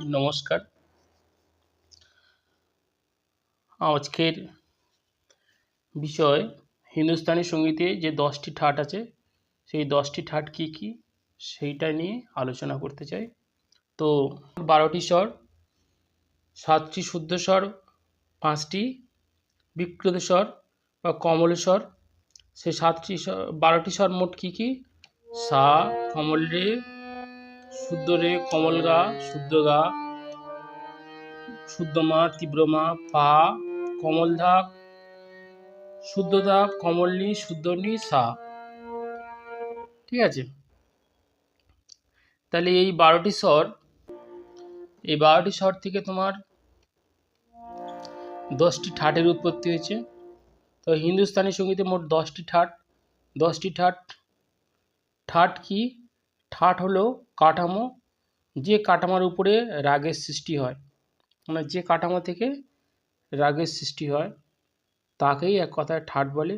নমস্কার। আজকের বিষয় হিন্দুস্তানি সঙ্গীতে যে 10টি ঠাট আছে সেই 10টি ঠাট কী কী সেইটা নিয়ে আলোচনা করতে চাই। তো 12টি স্বর, 7টি শুদ্ধ স্বর, 5টি বিকৃত স্বর বা কমল স্বর। সেই 12টি স্বর মোট কী কী? সা, কমল রে, শুদ্ধ রে, কমল গা, শুদ্ধ গা, শুদ্ধ মা, তীব্র মা, পা, কমল ধা, শুদ্ধ ধা, কমল নি, শুদ্ধ নি, সা। ঠিক আছে, তাহলে এই 12টি স্বর থেকে তোমার 10টি ঠাটের উৎপত্তি হয়েছে। তো হিন্দুস্তানি সঙ্গীতে মোট 10টি ঠাট। 10টি ঠাট কি? ঠাট হলো কাঠামো, যে কাঠামোর উপরে রাগের সৃষ্টি হয়, মানে যে কাঠামো থেকে রাগের সৃষ্টি হয় তাকেই এক কথায় ঠাট বলে।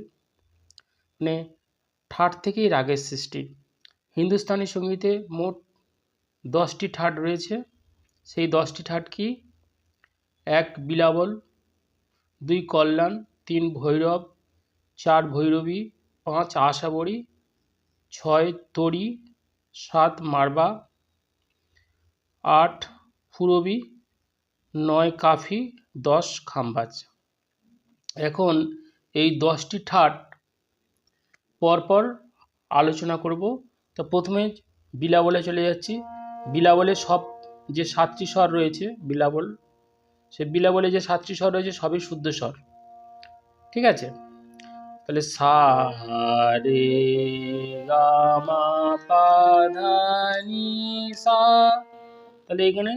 মানে ঠাট থেকেই রাগের সৃষ্টি। হিন্দুস্তানি সঙ্গীতে মোট 10টি ঠাট রয়েছে। সেই 10টি ঠাট কি? 1 বিলাবল, 2 কল্যাণ, 3 ভৈরব, 4 ভৈরবী, 5 আশাবরী, 6 তড়ি, 7 মারবা, 8 পুরবী, 9 কাফি, 10 খাম্বাজ। এখন এই 10টি ঠাট পরপর আলোচনা করব। তো প্রথমে বিলাবলে চলে যাচ্ছি। বিলাবলে সব যে 7টি স্বর রয়েছে বিলাবল, সে বিলাবলে যে 7টি স্বর রয়েছে সবই শুদ্ধ স্বর। ঠিক আছে, তাহলে সা রে গা মা পা ধা নি সা, তাহলে এখানে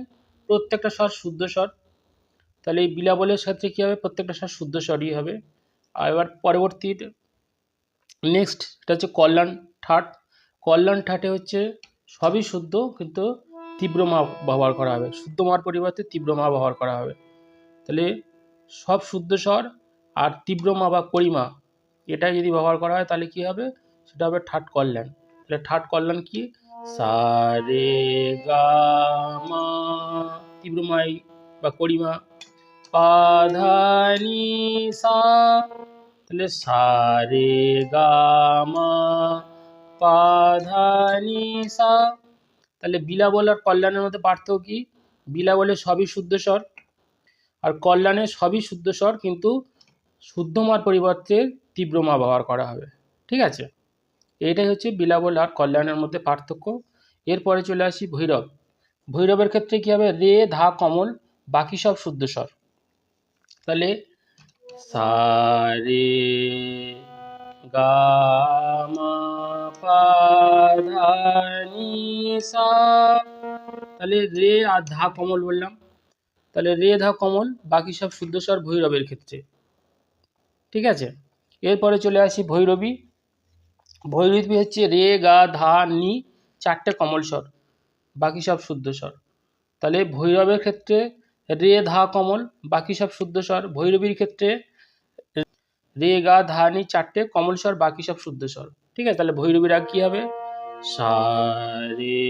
প্রত্যেকটা স্বর শুদ্ধ স্বর। তাহলে এই বিলাবলের সাথে কি হবে? প্রত্যেকটা স্বর শুদ্ধ স্বরই হবে। আর এবার পরবর্তী নেক্সট এটা হচ্ছে কল্যাণ ঠাট। কল্যাণ ঠাটে হচ্ছে সবই শুদ্ধ, কিন্তু তীব্র মা ব্যবহার করা হবে। শুদ্ধ মার পরিবর্তে তীব্র মা ব্যবহার করা হবে। তাহলে সব শুদ্ধ স্বর আর তীব্র মা বা করিমা এটা যদি ব্যবহার করা হয় তাহলে কি হবে? সেটা হবে ঠাট কল্যাণ। তাহলে ঠাট কল্যাণ কি? সা রে গা মা, তীব্র মাই বা করিমা, পা ধা নি সা, তাহলে সা রে গা মা পা ধা নি সা। তাহলে বিলাবল আর কল্যাণের মধ্যে পার্থক্য কি? বিলাবলে সবই শুদ্ধ স্বর আর কল্যাণে সবই শুদ্ধ স্বর, কিন্তু শুদ্ধ মার পরিবর্তে তীব্র মা ব্যবহার করা হবে। ঠিক আছে, এইটাই হচ্ছে বিলাবল আর কল্যাণের মধ্যে পার্থক্য। এরপরে চলে আসি ভৈরব। ভৈরবের ক্ষেত্রে কি হবে? রে, ধা, কমল, বাকি সব শুদ্ধ স্বর। তাহলে সা রে গা মা পা ধা নি সা, তাহলে রে আর ধা কমল বললাম। তাহলে রে, ধা, কমল, বাকি সব শুদ্ধ স্বর ভৈরবের ক্ষেত্রে। ঠিক আছে, এরপরে চলে আসি ভৈরবী। ভৈরবী হচ্ছে রে, গা, ধা, নি, 4টে কমল স্বর, বাকি সব শুদ্ধ স্বর। তাহলে ভৈরবের ক্ষেত্রে রে, ধা, কমল, বাকি সব শুদ্ধ স্বর। ভৈরবীর ক্ষেত্রে রে, গা, ধা, নি, 4টে কমল স্বর, বাকি সব শুদ্ধ স্বর। ঠিক আছে, তাহলে ভৈরবীর রাগ কি হবে? সা রে,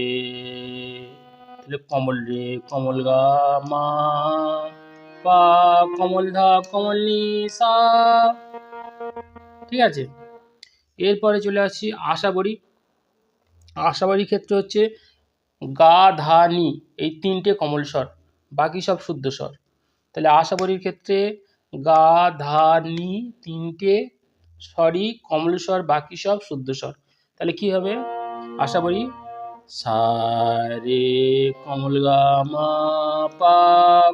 তাহলে কমল রে, কমল গা মা, পা, কমল ধা, কমল নি সা। ঠিক আছে, এরপরে চলে আসছি আশাবরী। আশাবরীর ক্ষেত্রে হচ্ছে গা, ধা, নি, এই 3টে কমল স্বর, বাকি সব শুদ্ধ স্বর। তাহলে আশাবরীর ক্ষেত্রে গা, ধা, নি, 3টে স্বরই কমল স্বর, বাকি সব শুদ্ধ স্বর। তাহলে কি হবে? আশাবরী সা রে কমল গা মা পা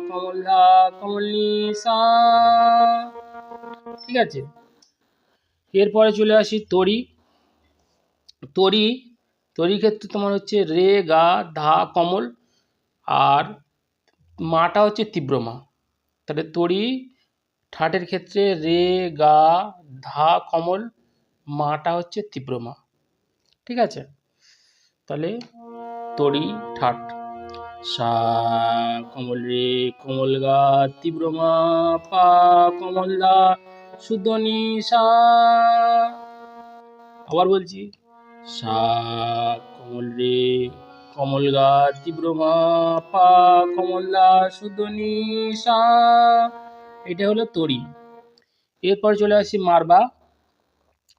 কমল ধা কমল নি সা। ঠিক আছে, এরপরে চলে আসি তড়ি। তড়ির ক্ষেত্রে তোমার হচ্ছে রে, গা, ধা, কমল, আর মাটা হচ্ছে তীব্র মা। তাহলে তড়ি ঠাটের ক্ষেত্রে রে, গা, ধা, কমল, মাটা হচ্ছে তীব্র মা। ঠিক আছে, তাহলে তড়ি ঠাট সা কমল রে, কমল গা, তীব্র মা, পা, কমল দা, শুদ্ধ নি সা। আবার বলছি, সা কমল রে, কমল গা তীব্র মা পা কমল দা শুদ্ধ নি সা, এটা হলো তরি। এরপর চলে আসি মারবা।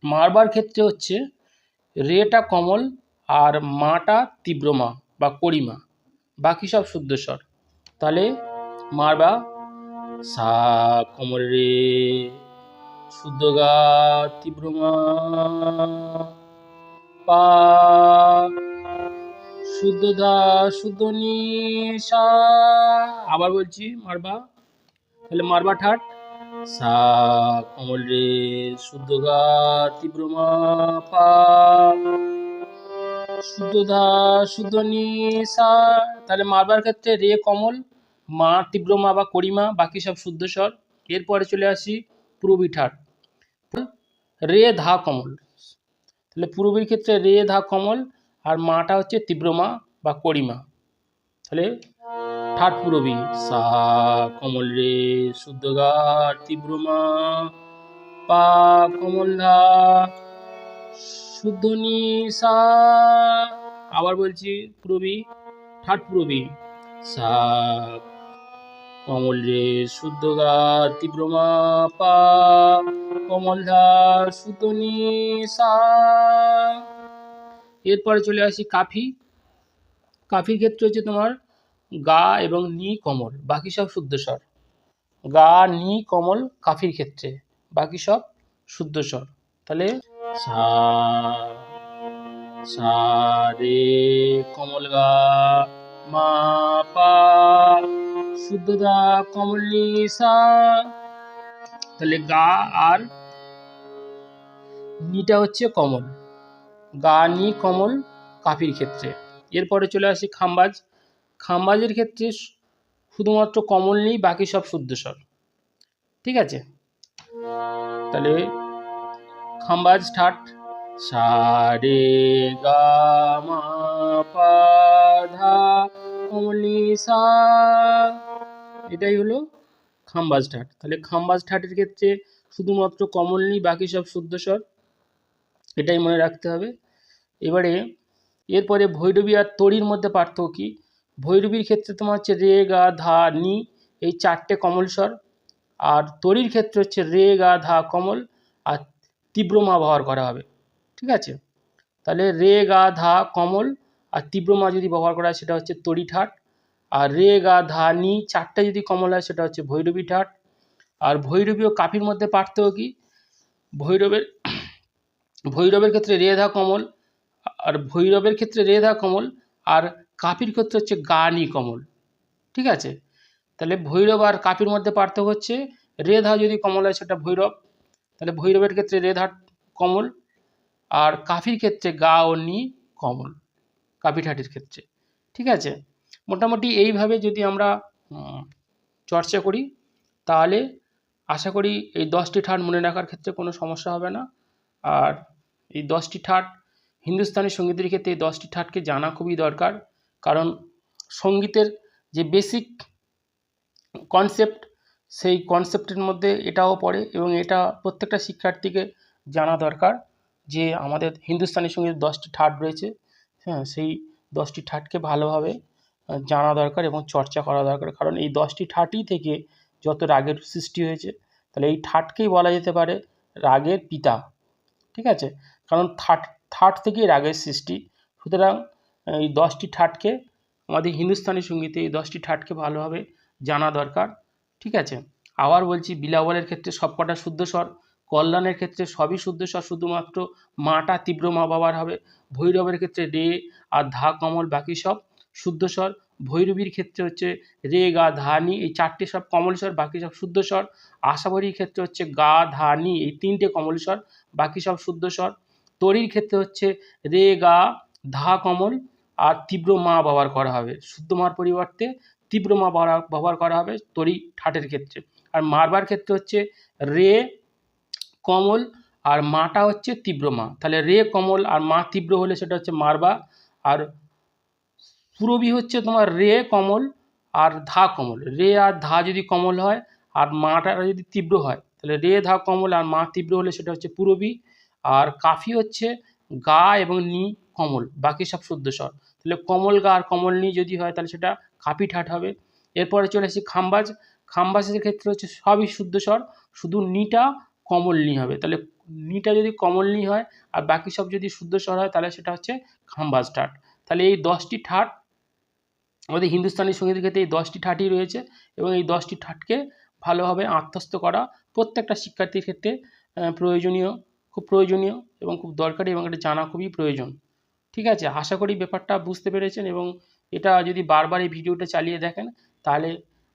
মারবার ক্ষেত্রে হচ্ছে রেটা কমল আর মাটা তীব্র মা বা করিমা, বাকি সব শুদ্ধ স্বর। তাহলে মারবা সা কমল রে শুদ্ধ গা তীব্র মা পা শুদ্ধ দা শুদ্ধ নি সা। আবার বলছি মারবা, তাহলে মারবা ঠাট সা কমল রে শুদ্ধ গা তীব্র মা পা শুদ্ধ ধা শুদ্ধ নি সা। তাহলে মারবার ক্ষেত্রে রে কমল, মা তীব্র মা বা করিমা, বাকি সব শুদ্ধ স্বর। এরপরে চলে আসি পূরবী ঠাট। রে ধা কমল, তাহলে পূরবীর ক্ষেত্রে রে ধা কমল আর মাটা হচ্ছে তীব্র মা বা করিমা। তাহলে ঠাট পূরবী সা কমল রে শুদ্ধ গা তীব্র মা পা কমল ধা শুদ্ধ নি সা। আবার বলছি পূরবী, ঠাট পূরবী সা কমল রে শুদ্ধ গা তীব্র মা পা কমল ধা শুদ্ধ নি সা। এরপরে চলে আসি কাফি। কাফির ক্ষেত্রে হচ্ছে তোমার গা এবং নি কমল, বাকি সব শুদ্ধ স্বর। গা নি কমল কাফির ক্ষেত্রে, বাকি সব শুদ্ধ স্বর। তাহলে সা সা রে কমল গা মা পা শুদ্ধ দা কমল নি সা। তাহলে গা আর নিটা হচ্ছে কমল, গা নি কমল কাফির ক্ষেত্রে। এরপরে চলে আসি খাম্বাজ। খাম্বাজের ক্ষেত্রে শুধুমাত্র কমল নেই, বাকি সব শুদ্ধ স্বর। ঠিক আছে, তাহলে খাম্বাজ ঠাট সা রে গা মা পা ধা কমল নি সা, এটাই হলো খাম্বাজ ঠাট। তাহলে খাম্বাজ ঠাটের ক্ষেত্রে শুধুমাত্র কমল নেই, বাকি সব শুদ্ধ স্বর, এটাই মনে রাখতে হবে। এবারে এরপরে ভৈরবী আর তরির মধ্যে পার্থক্য কি? ভৈরবীর ক্ষেত্রে তোমার হচ্ছে রে গা ধা নি, এই চারটে কমল স্বর। আর তরির ক্ষেত্রে হচ্ছে রে গা ধা কমল আর তীব্র মা ব্যবহার করা হবে। ঠিক আছে, তাহলে রে গা ধা কমল আর তীব্র মা যদি ব্যবহার করা হয় সেটা হচ্ছে তরি ঠাট। আর রে গা ধা নি চারটে যদি কমল হয় সেটা হচ্ছে ভৈরবী ঠাট। আর ভৈরবী ও কাফির মধ্যে পার্থক্য কি? ভৈরবের ক্ষেত্রে রে ধা কমল, আর ভৈরবের ক্ষেত্রে রে ধা কমল, আর কাফির ক্ষেত্রে হচ্ছে গা নি কমল। ঠিক আছে, তাহলে ভৈরব আর কাফির মধ্যে পার্থক্য হচ্ছে রে ধা যদি কমল হয় সেটা ভৈরব, তাহলে ভৈরবের ক্ষেত্রে রে ধা কমল, আর কাফির ক্ষেত্রে গা ও নি কমল, কাফি ঠাটির ক্ষেত্রে। ঠিক আছে, মোটামুটি এইভাবে যদি আমরা চর্চা করি তাহলে আশা করি এই 10টি ঠাট মনে রাখার ক্ষেত্রে কোনো সমস্যা হবে না। আর এই 10টি ঠাট হিন্দুস্তানি সঙ্গীতের ক্ষেত্রে এই 10টি ঠাটকে জানা খুবই দরকার, কারণ সঙ্গীতের যে বেসিক কনসেপ্ট সেই কনসেপ্টের মধ্যে এটাও পড়ে, এবং এটা প্রত্যেকটা শিক্ষার্থীকে জানা দরকার যে আমাদের হিন্দুস্তানি সঙ্গীতের 10টি ঠাট রয়েছে। হ্যাঁ, সেই 10টি ঠাটকে ভালোভাবে জানা দরকার এবং চর্চা করা দরকার, কারণ এই 10টি ঠাটই থেকে যত রাগের সৃষ্টি হয়েছে, তাহলে এই ঠাটকেই বলা যেতে পারে রাগের পিতা। ঠিক আছে, কারণ ঠাট থেকেই রাগের সৃষ্টি। সুতরাং এই 10টি ঠাটকে আমাদের হিন্দুস্তানি সঙ্গীতে এই 10টি ঠাটকে ভালোভাবে জানা দরকার। ঠিক আছে, আবার বলছি বিলাবলের ক্ষেত্রে সবকটা শুদ্ধ স্বর, কল্যাণের ক্ষেত্রে সবই শুদ্ধ স্বর, শুধুমাত্র মাটা তীব্র মা ব্যবহার হবে। ভৈরবের ক্ষেত্রে রে আর ধা কমল, বাকি সব শুদ্ধ স্বর। ভৈরবীর ক্ষেত্রে হচ্ছে রে গা ধা নি, এই চারটে সব কমল স্বর, বাকি সব শুদ্ধ স্বর। আশাবরীর ক্ষেত্রে হচ্ছে গা ধা নি, এই তিনটে কমল স্বর, বাকি সব শুদ্ধ স্বর। তরির ক্ষেত্রে হচ্ছে রে গা ধা কমল আর তীব্র মা ব্যবহার করা হবে, শুদ্ধ মার পরিবর্তে তীব্র মা ব্যবহার করা হবে তরি ঠাটের ক্ষেত্রে। আর মারবার ক্ষেত্রে হচ্ছে রে কমল আর মাটা হচ্ছে তীব্র মা, তাহলে রে কমল আর মা তীব্র হলে সেটা হচ্ছে মারবা। আর পূরবী হচ্ছে তোমার রে কমল আর ধা কমল, রে আর ধা যদি কমল হয় আর মাটা যদি তীব্র হয়, তাহলে রে ধা কমল আর মা তীব্র হলে সেটা হচ্ছে পূরবী। আর কাফি হচ্ছে গা এবং নি কমল, বাকি সব শুদ্ধ স্বর। তাহলে কমল গা আর কমল নি যদি হয় তাহলে সেটা কাপি ঠাট হবে। এরপরে চলে আসি খাম্বাজ। খাম্বাজের ক্ষেত্রে হচ্ছে সবই শুদ্ধ স্বর, শুধু নিটা কমল নি হবে। তাহলে নিটা যদি কমল নি হয় আর বাকি সব যদি শুদ্ধ স্বর হয় তাহলে সেটা হচ্ছে খাম্বাজ ঠাট। তাহলে এই 10টি ঠাট আমাদের হিন্দুস্তানি সঙ্গীতের ক্ষেত্রে এই 10টি ঠাটই রয়েছে এবং এই 10টি ঠাটকে ভালোভাবে আত্মস্থ করা প্রত্যেকটা শিক্ষার্থীর ক্ষেত্রে প্রয়োজনীয়, খুব প্রয়োজনীয় এবং খুব দরকারি এবং এটা জানা খুবই প্রয়োজন। ঠিক আছে, আশা করি ব্যাপারটা বুঝতে পেরেছেন এবং এটা যদি বারবার এই ভিডিওটা চালিয়ে দেখেন তাহলে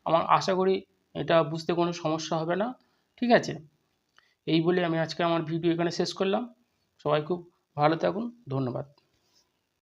আমার আশা করি এটা বুঝতে কোনো সমস্যা হবে না। ঠিক আছে, এই বলে আমি আজকে আমার ভিডিও এখানে শেষ করলাম। সবাই খুব ভালো থাকুন, ধন্যবাদ।